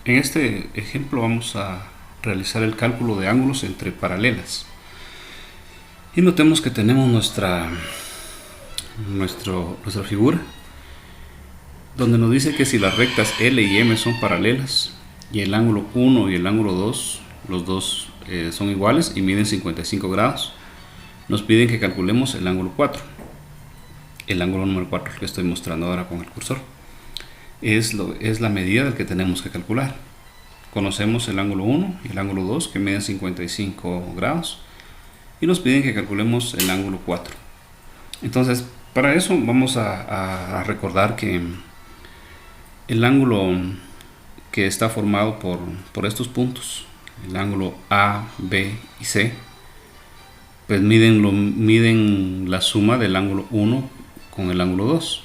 En este ejemplo vamos a realizar el cálculo de ángulos entre paralelas. Y notemos que tenemos nuestra figura, donde nos dice que si las rectas L y M son paralelas y el ángulo 1 y el ángulo 2, los dos son iguales y miden 55 grados, nos piden que calculemos el ángulo 4. El ángulo número 4 que estoy mostrando ahora con el cursor es la medida del que tenemos que calcular. Conocemos el ángulo 1 y el ángulo 2 que miden 55 grados y nos piden que calculemos el ángulo 4. Entonces, para eso vamos a recordar que el ángulo que está formado por estos puntos, el ángulo A, B y C, pues miden la suma del ángulo 1 con el ángulo 2.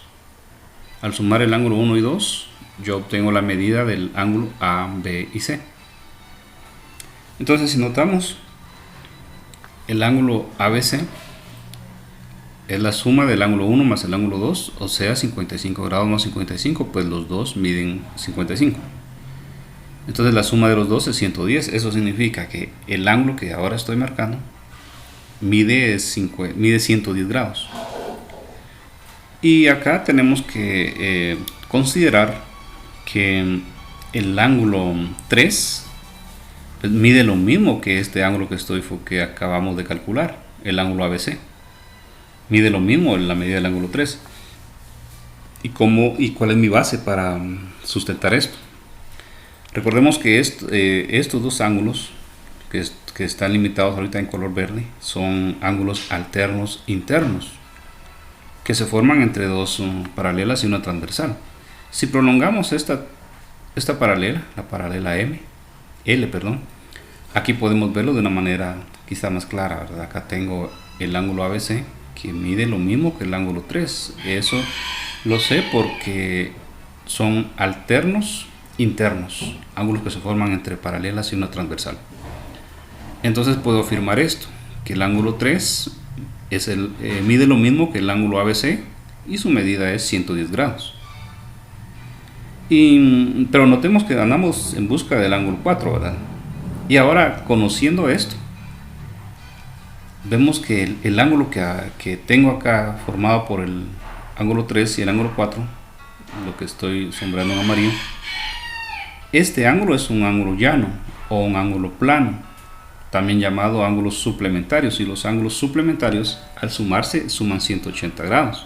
Al sumar el ángulo 1 y 2, yo obtengo la medida del ángulo A, B y C. Entonces, si notamos, el ángulo ABC es la suma del ángulo 1 más el ángulo 2, o sea 55 grados más 55, pues los dos miden 55. Entonces la suma de los dos es 110. Eso significa que el ángulo que ahora estoy marcando mide 110 grados. Y acá tenemos que considerar que el ángulo 3 pues, mide lo mismo que este ángulo que acabamos de calcular, el ángulo ABC. Mide lo mismo en la medida del ángulo 3. ¿Y cuál es mi base para sustentar esto? Recordemos que estos dos ángulos que están limitados ahorita en color verde son ángulos alternos internos que se forman entre dos paralelas y una transversal. Si prolongamos esta paralela, la paralela L, aquí podemos verlo de una manera quizá más clara, ¿verdad? Acá tengo el ángulo ABC que mide lo mismo que el ángulo 3. Eso lo sé porque son alternos internos, ángulos que se forman entre paralelas y una transversal. Entonces puedo afirmar esto, que el ángulo 3 mide lo mismo que el ángulo ABC y su medida es 110 grados. Pero notemos que andamos en busca del ángulo 4, ¿verdad? Y ahora, conociendo esto, vemos que el ángulo que tengo acá formado por el ángulo 3 y el ángulo 4, lo que estoy sombreando en amarillo, este ángulo es un ángulo llano o un ángulo plano, también llamado ángulos suplementarios, y los ángulos suplementarios al sumarse suman 180 grados.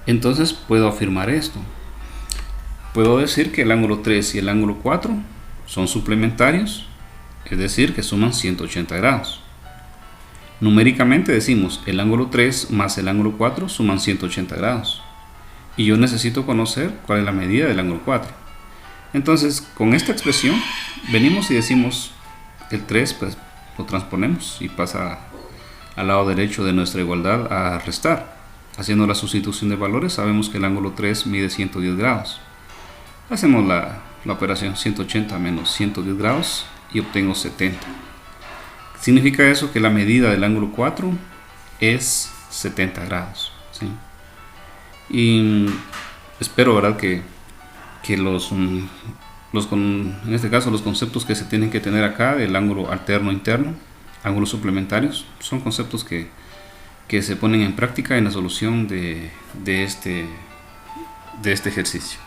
Entonces puedo afirmar esto. Puedo decir que el ángulo 3 y el ángulo 4 son suplementarios, es decir, que suman 180 grados. Numéricamente decimos el ángulo 3 más el ángulo 4 suman 180 grados. Y yo necesito conocer cuál es la medida del ángulo 4. Entonces, con esta expresión, venimos y decimos el 3, pues lo transponemos y pasa al lado derecho de nuestra igualdad a restar. Haciendo la sustitución de valores, sabemos que el ángulo 3 mide 110 grados. Hacemos la operación 180 menos 110 grados y obtengo 70. Significa eso que la medida del ángulo 4 es 70 grados, ¿sí? Y espero, ¿verdad?, que en este caso los conceptos que se tienen que tener acá del ángulo alterno interno, ángulos suplementarios, son conceptos que se ponen en práctica en la solución de este ejercicio.